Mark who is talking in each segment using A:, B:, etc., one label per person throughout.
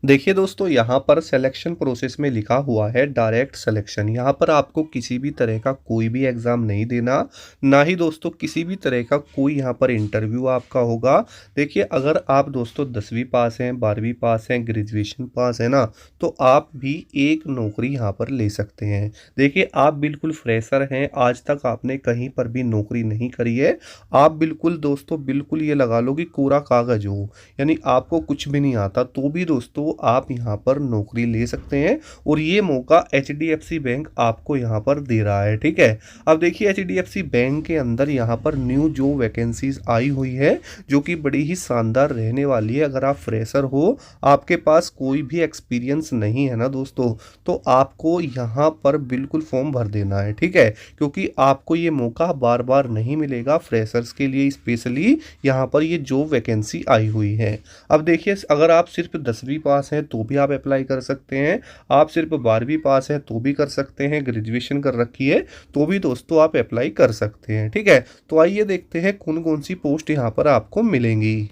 A: देखिए दोस्तों, यहाँ पर सिलेक्शन प्रोसेस में लिखा हुआ है डायरेक्ट सिलेक्शन। यहाँ पर आपको किसी भी तरह का कोई भी एग्ज़ाम नहीं देना, ना ही दोस्तों किसी भी तरह का कोई यहाँ पर इंटरव्यू आपका होगा। देखिए, अगर आप दोस्तों 10वीं पास हैं, 12वीं पास हैं, ग्रेजुएशन पास है ना, तो आप भी एक नौकरी यहाँ पर ले सकते हैं। देखिए, आप बिल्कुल फ्रेशर हैं, आज तक आपने कहीं पर भी नौकरी नहीं करी है। आप बिल्कुल दोस्तों बिल्कुल ये लगा लो कि कोरा कागज़ हो, यानी आपको कुछ भी नहीं आता, तो भी दोस्तों आप यहाँ पर नौकरी ले सकते हैं। और ये मौका एचडीएफसी बैंक आपको यहाँ पर दे रहा है, ठीक है। अब देखिए, एचडीएफसी बैंक के अंदर यहाँ पर न्यू जो वैकेंसीज आई हुई है, जो कि बड़ी ही शानदार रहने वाली है। अगर आप फ्रेशर हो, आपके पास कोई भी एक्सपीरियंस नहीं है ना दोस्तों, तो आपको यहाँ पर बिल्कुल फॉर्म भर देना है, ठीक है। क्योंकि आपको ये मौका बार बार नहीं मिलेगा, फ्रेशर्स के लिए स्पेशली यहाँ पर ये जॉब वैकेंसी आई हुई है। अब देखिए, अगर आप सिर्फ 10वीं पास हैं तो भी आप अप्लाई कर सकते हैं, आप सिर्फ 12वीं पास हैं तो भी कर सकते हैं, ग्रेजुएशन कर रखी है तो भी दोस्तों आप अप्लाई कर सकते हैं, ठीक है। तो आइए देखते हैं कौन कौन सी पोस्ट यहाँ पर आपको मिलेंगी।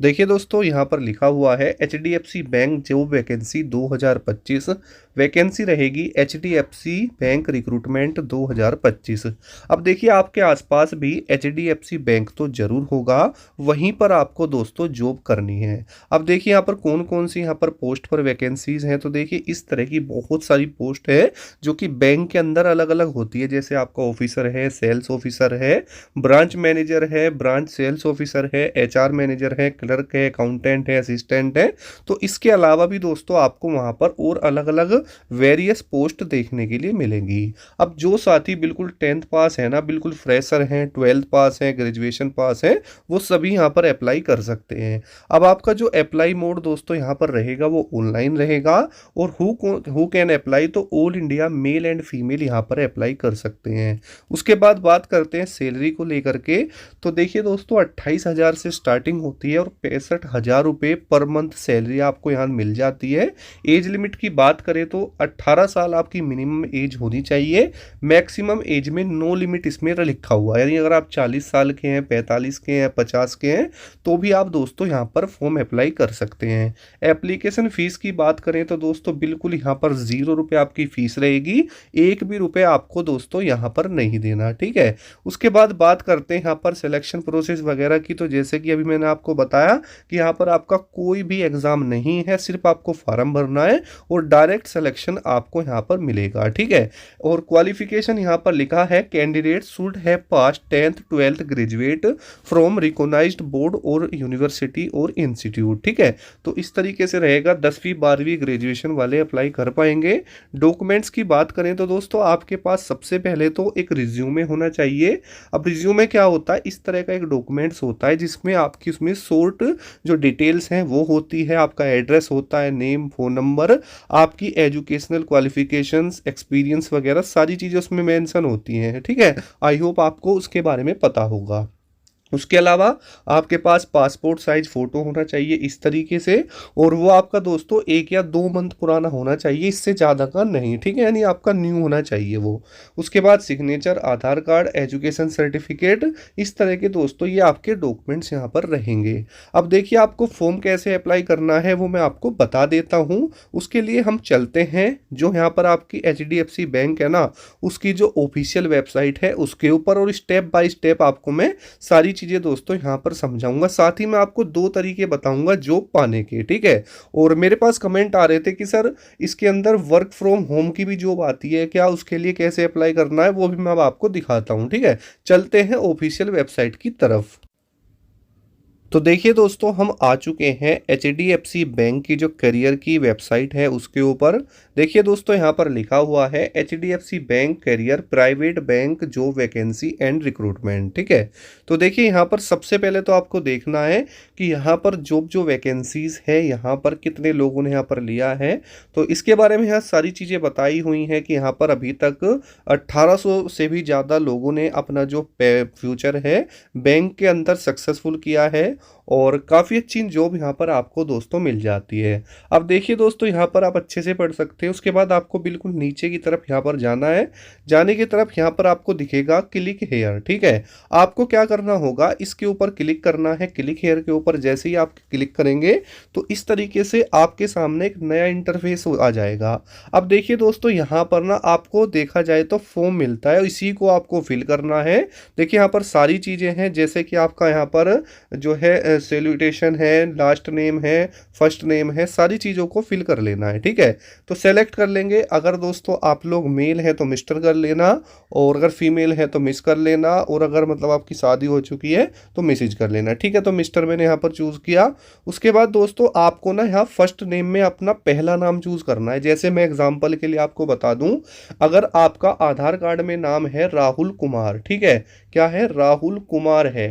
A: देखिए दोस्तों, यहाँ पर लिखा हुआ है HDFC bank job vacancy 2025। Vacancy रहेगी एचडीएफसी बैंक रिक्रूटमेंट 2025। अब देखिए, आपके आसपास भी एचडीएफसी बैंक तो जरूर होगा, वहीं पर आपको दोस्तों जॉब करनी है। अब देखिए, यहाँ पर कौन कौन सी यहाँ पर पोस्ट पर वैकेंसीज हैं, तो देखिए इस तरह की बहुत सारी पोस्ट है जो कि बैंक के अंदर अलग अलग होती है। जैसे आपका ऑफिसर है, सेल्स ऑफिसर है, ब्रांच मैनेजर है, ब्रांच सेल्स ऑफिसर है, एचआर मैनेजर है, क्लर्क है, अकाउंटेंट है, असिस्टेंट है। तो इसके अलावा भी दोस्तों आपको वहां पर और अलग अलग वेरियस पोस्ट देखने के लिए मिलेंगी। अब जो साथी बिल्कुल 10th पास है ना, बिल्कुल फ्रेशर हैं, 12th पास है, ग्रेजुएशन पास है, वो सभी यहाँ पर अप्लाई कर सकते हैं। अब आपका जो अप्लाई मोड दोस्तों यहाँ पर रहेगा वो ऑनलाइन रहेगा। और हु कैन अप्लाई, तो all India male and female यहाँ पर अप्लाई कर सकते हैं। उसके बाद बात करते हैं सैलरी को लेकर के। तो देखिए दोस्तों, 28,000 से स्टार्टिंग होती है और 65,000 रुपये पर मंथ सैलरी आपको यहाँ मिल जाती है। एज लिमिट की बात करें तो 18 साल आपकी मिनिमम एज होनी चाहिए। मैक्सिमम एज में नो लिमिट इसमें लिखा हुआ है, यानी अगर आप 40 साल के हैं, 45 के हैं, 50 के हैं, तो भी आप दोस्तों यहाँ पर फॉर्म अप्लाई कर सकते हैं। एप्लीकेशन फीस की बात करें तो दोस्तों बिल्कुल यहाँ पर 0 रुपये आपकी फीस रहेगी, एक भी रुपये आपको दोस्तों यहाँ पर नहीं देना, ठीक है। उसके बाद बात करते हैं यहाँ पर सिलेक्शन प्रोसेस वगैरह की। तो जैसे कि अभी मैंने आपको बताया कि यहाँ पर आपका कोई भी एग्जाम नहीं है, सिर्फ आपको फॉर्म भरना है और डायरेक्ट सिलेक्शन आपको यहाँ पर मिलेगा, ठीक है। और क्वालिफिकेशन यहाँ पर लिखा है candidate should have pass 10th 12th graduate from recognized board और यूनिवर्सिटी और इंस्टीट्यूट, ठीक है। तो इस तरीके से रहेगा, 10वीं 12वीं ग्रेजुएशन वाले अप्लाई कर पाएंगे। डॉक्यूमेंट्स की बात करें तो दोस्तों आपके पास सबसे पहले तो एक रिज्यूमे होना चाहिए। अब रिज्यूमे क्या होता है, इस तरह का एक डॉक्यूमेंट्स होता है जिसमें आपकी उसमें शॉर्ट जो डिटेल्स हैं वो होती है, आपका एड्रेस होता है, नेम, फ़ोन नंबर, आपकी एजुकेशनल क्वालिफिकेशंस, एक्सपीरियंस वगैरह सारी चीज़ें उसमें मेंशन होती हैं, ठीक है। आई होप आपको उसके बारे में पता होगा। उसके अलावा आपके पास पासपोर्ट साइज फ़ोटो होना चाहिए इस तरीके से, और वो आपका दोस्तों 1 या 2 मंथ पुराना होना चाहिए, इससे ज़्यादा का नहीं, ठीक है, यानी आपका न्यू होना चाहिए वो। उसके बाद सिग्नेचर, आधार कार्ड, एजुकेशन सर्टिफिकेट, इस तरह के दोस्तों ये आपके डॉक्यूमेंट्स यहाँ पर रहेंगे। अब देखिए, आपको फॉर्म कैसे अप्लाई करना है वो मैं आपको बता देता हूँ। उसके लिए हम चलते हैं जो यहाँ पर आपकी एचडीएफसी बैंक है ना, उसकी जो ऑफिशियल वेबसाइट है उसके ऊपर, और स्टेप बाय स्टेप आपको मैं सारी चीजें दोस्तों यहाँ पर समझाऊंगा। साथ ही मैं आपको 2 तरीके बताऊंगा जॉब पाने के, ठीक है। और मेरे पास कमेंट आ रहे थे कि सर इसके अंदर वर्क फ्रॉम होम की भी जॉब आती है क्या, उसके लिए कैसे अप्लाई करना है, वो भी मैं अब आपको दिखाता हूँ, ठीक है। चलते हैं ऑफिशियल वेबसाइट की तरफ। तो देखिए दोस्तों, हम आ चुके हैं एचडीएफसी बैंक की जो करियर की वेबसाइट है उसके ऊपर। देखिए दोस्तों, यहाँ पर लिखा हुआ है HDFC bank career private bank job vacancy and recruitment, ठीक है। तो देखिए, यहाँ पर सबसे पहले तो आपको देखना है कि यहाँ पर जॉब जो वैकेंसीज है यहाँ पर कितने लोगों ने यहाँ पर लिया है। तो इसके बारे में यहाँ सारी चीज़ें बताई हुई हैं कि यहाँ पर अभी तक 1800 से भी ज़्यादा लोगों ने अपना जो फ्यूचर है बैंक के अंदर सक्सेसफुल किया है। और काफ़ी अच्छी जॉब यहाँ पर आपको दोस्तों मिल जाती है। अब देखिए दोस्तों, यहाँ पर आप अच्छे से पढ़ सकते हैं। उसके बाद आपको बिल्कुल नीचे की तरफ यहाँ पर जाना है। जाने की तरफ यहाँ पर आपको दिखेगा क्लिक हेयर, ठीक है। आपको क्या करना होगा, इसके ऊपर क्लिक करना है। क्लिक हेयर के ऊपर जैसे ही आप क्लिक करेंगे तो इस तरीके से आपके सामने एक नया इंटरफेस आ जाएगा। अब देखिए दोस्तों, यहाँ पर ना आपको देखा जाए तो फॉर्म मिलता है, इसी को आपको फिल करना है। देखिए यहाँ पर सारी चीज़ें हैं, जैसे कि आपका यहाँ पर जो है सैल्यूटेशन है, लास्ट नेम है, फर्स्ट नेम है, सारी चीज़ों को फिल कर लेना है, ठीक है। तो सेलेक्ट कर लेंगे। अगर दोस्तों आप लोग मेल हैं तो मिस्टर कर लेना, और अगर फीमेल है तो मिस कर लेना, और अगर मतलब आपकी शादी हो चुकी है तो मिसेज कर लेना, ठीक है। तो मिस्टर मैंने यहाँ पर चूज़ किया। उसके बाद दोस्तों आपको ना यहाँ फर्स्ट नेम में अपना पहला नाम चूज़ करना है। जैसे मैं एग्जांपल के लिए आपको बता दूं, अगर आपका आधार कार्ड में नाम है राहुल कुमार, ठीक है, क्या है, राहुल कुमार है,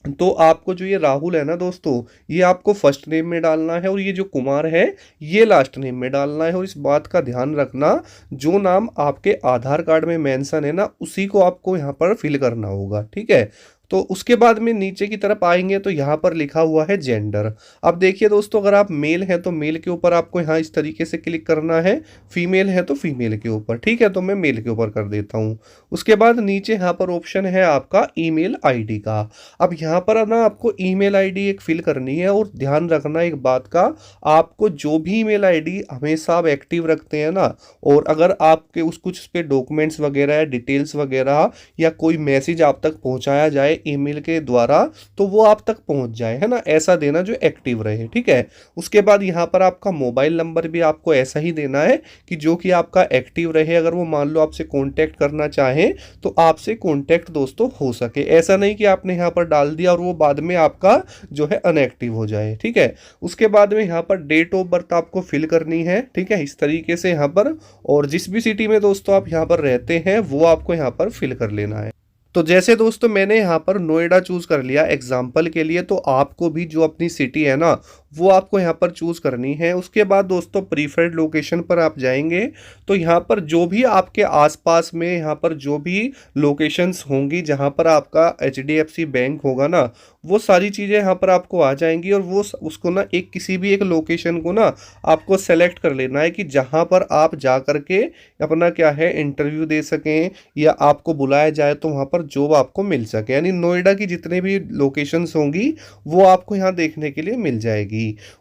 A: तो आपको जो ये राहुल है ना दोस्तों, ये आपको फर्स्ट नेम में डालना है, और ये जो कुमार है ये लास्ट नेम में डालना है। और इस बात का ध्यान रखना, जो नाम आपके आधार कार्ड में मेंशन है ना, उसी को आपको यहाँ पर फिल करना होगा, ठीक है। तो उसके बाद में नीचे की तरफ आएंगे तो यहाँ पर लिखा हुआ है जेंडर। अब देखिए दोस्तों, अगर आप मेल हैं तो मेल के ऊपर आपको यहाँ इस तरीके से क्लिक करना है, फीमेल है तो फीमेल के ऊपर, ठीक है। तो मैं मेल के ऊपर कर देता हूँ। उसके बाद नीचे यहाँ पर ऑप्शन है आपका ईमेल आईडी का। अब यहाँ पर ना आपको ईमेल आईडी एक फिल करनी है, और ध्यान रखना एक बात का, आपको जो भी ईमेल आईडी हमेशा आप एक्टिव रखते हैं ना, और अगर आपके उस कुछ पे डॉक्यूमेंट्स वगैरह या डिटेल्स वगैरह या कोई मैसेज आप तक पहुंचाया जाए ईमेल के द्वारा, तो वो आप तक पहुंच जाए, है ना, ऐसा देना जो एक्टिव रहे, ठीक है। उसके बाद यहाँ पर आपका मोबाइल नंबर भी आपको ऐसा ही देना है कि जो कि आपका एक्टिव रहे। अगर वो मान लो आपसे कांटेक्ट करना चाहें तो आपसे कांटेक्ट दोस्तों हो सके, ऐसा नहीं कि आपने यहाँ पर डाल दिया और वो बाद में आपका जो है अनएक्टिव हो जाए, ठीक है। उसके बाद में यहाँ पर डेट ऑफ बर्थ आपको फिल करनी है, ठीक है, इस तरीके से यहाँ पर। और जिस भी सिटी में दोस्तों आप यहाँ पर रहते हैं वो आपको यहाँ पर फिल कर लेना है। तो जैसे दोस्तों मैंने यहाँ पर नोएडा चूज कर लिया एग्जाम्पल के लिए, तो आपको भी जो अपनी सिटी है ना वो आपको यहाँ पर चूज करनी है। उसके बाद दोस्तों प्रीफर्ड लोकेशन पर आप जाएंगे तो यहाँ पर जो भी आपके आसपास में यहाँ पर जो भी लोकेशंस होंगी जहाँ पर आपका HDFC बैंक होगा ना, वो सारी चीज़ें यहाँ पर आपको आ जाएंगी। और वो उसको ना एक किसी भी एक लोकेशन को ना आपको सेलेक्ट कर लेना है कि जहाँ पर आप जा कर के अपना क्या है इंटरव्यू दे सकें, या आपको बुलाया जाए तो वहाँ पर जॉब आपको मिल सके। यानी नोएडा की जितने भी लोकेशंस होंगी वो आपको यहाँ देखने के लिए मिल जाएगी।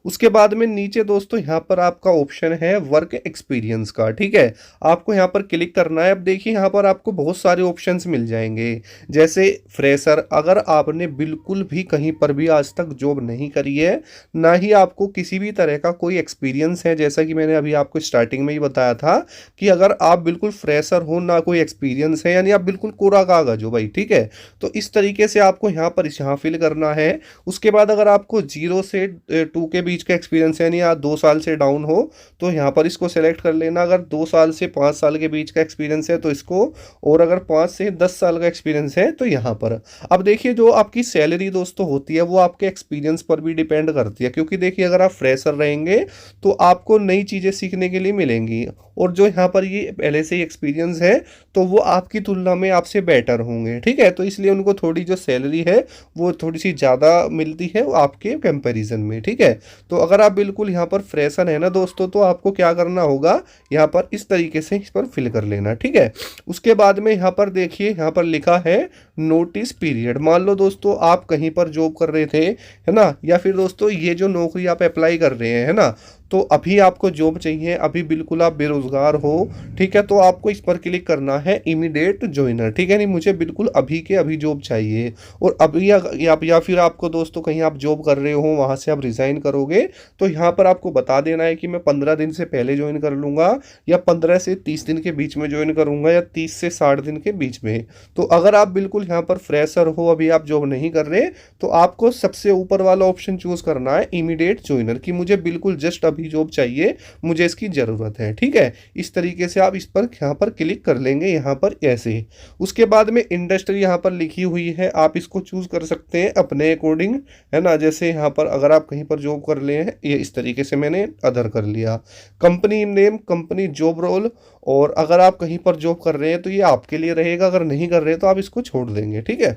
A: उसके बाद में नीचे दोस्तों यहाँ पर आपका ऑप्शन है वर्क एक्सपीरियंस का, ठीक है, आपको यहाँ पर क्लिक करना है। अब देखिए यहाँ पर आपको बहुत सारे ऑप्शंस मिल जाएंगे, जैसे फ्रेशर, अगर आपने बिल्कुल भी कहीं पर भी आज तक जॉब नहीं करी है, ना ही आपको किसी भी तरह का कोई एक्सपीरियंस है, जैसा कि मैंने अभी आपको स्टार्टिंग में ही बताया था कि अगर आप बिल्कुल फ्रेशर हो, ना कोई एक्सपीरियंस है, यानी आप बिल्कुल कोरा कागज हो भाई, ठीक है। तो इस तरीके से आपको यहाँ पर यहाँ फिल करना है। उसके बाद अगर आपको 0 से 2 के बीच का एक्सपीरियंस है, यानी आप 2 साल से डाउन हो, तो यहाँ पर इसको सेलेक्ट कर लेना। अगर 2 साल से 5 साल के बीच का एक्सपीरियंस है तो इसको, और अगर 5 से 10 साल का एक्सपीरियंस है तो यहाँ पर। अब देखिए जो आपकी सैलरी दोस्तों होती है वो आपके एक्सपीरियंस पर भी डिपेंड करती है, क्योंकि देखिए अगर आप फ्रेशर रहेंगे तो आपको नई चीज़ें सीखने के लिए मिलेंगी, और जो यहाँ पर ये पहले से ही एक्सपीरियंस है तो वो आपकी तुलना में आपसे बेटर होंगे, ठीक है। तो इसलिए उनको थोड़ी जो सैलरी है वो थोड़ी सी ज़्यादा मिलती है आपके कंपैरिजन में, ठीक है। तो अगर आप बिल्कुल यहाँ पर फ्रेशर है ना दोस्तों, तो आपको क्या करना होगा, यहाँ पर इस तरीके से इस पर फिल कर लेना, ठीक है। उसके बाद में यहाँ पर देखिए यहाँ पर लिखा है नोटिस पीरियड। मान लो दोस्तों आप कहीं पर जॉब कर रहे थे, है ना, या फिर दोस्तों ये जो नौकरी आप अप्लाई कर रहे हैं, है ना, तो अभी आपको जॉब चाहिए, अभी बिल्कुल आप बेरोजगार हो, ठीक है, तो आपको इस पर क्लिक करना है इमीडिएट ज्वाइनर, ठीक है, नहीं मुझे बिल्कुल अभी के अभी जॉब चाहिए। और अभी या फिर आपको दोस्तों कहीं आप जॉब कर रहे हो वहाँ से आप रिज़ाइन करोगे, तो यहाँ पर आपको बता देना है कि मैं 15 दिन से पहले ज्वाइन कर लूँगा, या 15 से 30 दिन के बीच में ज्वाइन करूँगा, या 30 से 60 दिन के बीच में। तो अगर आप बिल्कुल यहाँ पर फ्रेशर हो, अभी आप जॉब नहीं कर रहे, तो आपको सबसे ऊपर वाला ऑप्शन चूज़ करना है इमीडिएट ज्वाइनर, कि मुझे बिल्कुल जस्ट अभी जॉब चाहिए, मुझे इसकी ज़रूरत है, ठीक है। इस तरीके से आप इस पर यहाँ पर क्लिक कर लेंगे, यहाँ पर ऐसे। उसके बाद में इंडस्ट्री यहाँ पर लिखी हुई है, आप इसको चूज़ कर सकते हैं अपने अकॉर्डिंग, है ना। जैसे यहाँ पर अगर आप कहीं पर जॉब कर ले हैं, ये इस तरीके से मैंने अदर कर लिया। Company name, company job role, और अगर आप कहीं पर जॉब कर रहे हैं तो ये आपके लिए रहेगा, अगर नहीं कर रहे तो आप इसको छोड़ देंगे, ठीक है।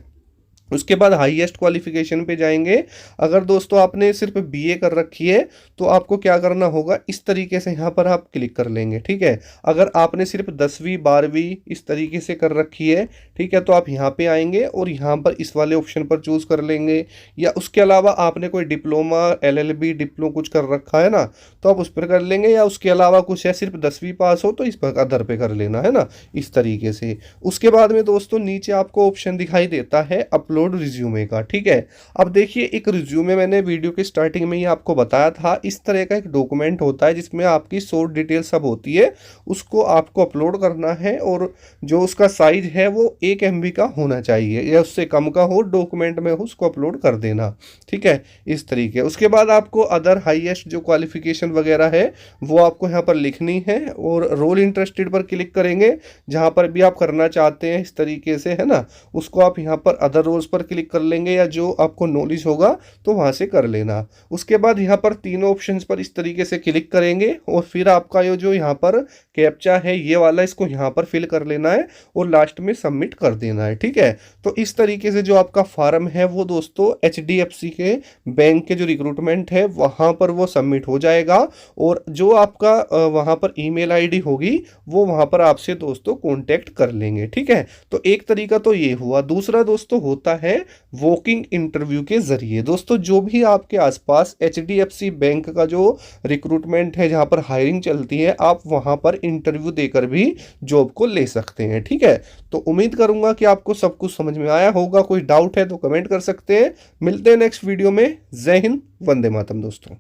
A: उसके बाद हाईएस्ट क्वालिफिकेशन पे जाएंगे। अगर दोस्तों आपने सिर्फ बीए कर रखी है तो आपको क्या करना होगा, इस तरीके से यहाँ पर आप क्लिक कर लेंगे, ठीक है। अगर आपने सिर्फ 10वीं 12वीं इस तरीके से कर रखी है, ठीक है, तो आप यहाँ पे आएंगे और यहाँ पर इस वाले ऑप्शन पर चूज कर लेंगे। या उसके अलावा आपने कोई डिप्लोमा एलएलबी डिप्लो कुछ कर रखा है ना, तो आप उस पर कर लेंगे। या उसके अलावा कुछ है सिर्फ 10वीं पास हो तो इस पर आधार पे कर लेना है ना, इस तरीके से। उसके बाद में दोस्तों नीचे आपको ऑप्शन दिखाई देता है अपलोड रिज्यूमे का, ठीक है। अब देखिए एक रिज्यूमे मैंने वीडियो के स्टार्टिंग में ही आपको बताया था, इस तरह का एक डॉक्यूमेंट होता है जिसमें आपकी शॉर्ट डिटेल सब होती है, उसको आपको अपलोड करना है। और जो उसका साइज है वो 1 MB का होना चाहिए या उससे कम का हो, डॉक्यूमेंट में हो, उसको अपलोड कर देना, ठीक है, इस तरीके। उसके बाद आपको अदर हाईएस्ट जो क्वालिफिकेशन वगैरह है वो आपको यहाँ पर लिखनी है और रोल इंटरेस्टेड पर क्लिक करेंगे, जहाँ पर भी आप करना चाहते हैं इस तरीके से, है ना, उसको आप यहाँ पर अदर रोल्स पर क्लिक कर लेंगे या जो आपको नॉलेज होगा तो वहाँ से कर लेना। उसके बाद यहाँ पर तीनों ऑप्शंस पर इस तरीके से क्लिक करेंगे और फिर आपका ये जो यहाँ पर कैप्चा है ये वाला, इसको यहाँ पर फिल कर लेना है और लास्ट में सबमिट कर देना है, ठीक है। तो इस तरीके से जो आपका फार्म है वो दोस्तों HDFC के बैंक के जो रिक्रूटमेंट है वहाँ पर वो सबमिट हो जाएगा और जो आपका वहाँ पर ईमेल आईडी होगी वो वहाँ पर आपसे दोस्तों कांटेक्ट कर लेंगे, ठीक है। तो एक तरीका तो ये हुआ। दूसरा दोस्तों होता है वॉकिंग इंटरव्यू के जरिए। दोस्तों जो भी आपके आसपास HDFC बैंक का जो रिक्रूटमेंट है जहाँ पर हायरिंग चलती है, आप वहाँ पर इंटरव्यू देकर भी जॉब को ले सकते हैं, ठीक है। तो उम्मीद करूंगा कि आपको सब कुछ समझ में आया होगा। कोई डाउट है तो कमेंट कर सकते हैं। मिलते हैं नेक्स्ट वीडियो में। जय हिंद, वंदे मातरम दोस्तों।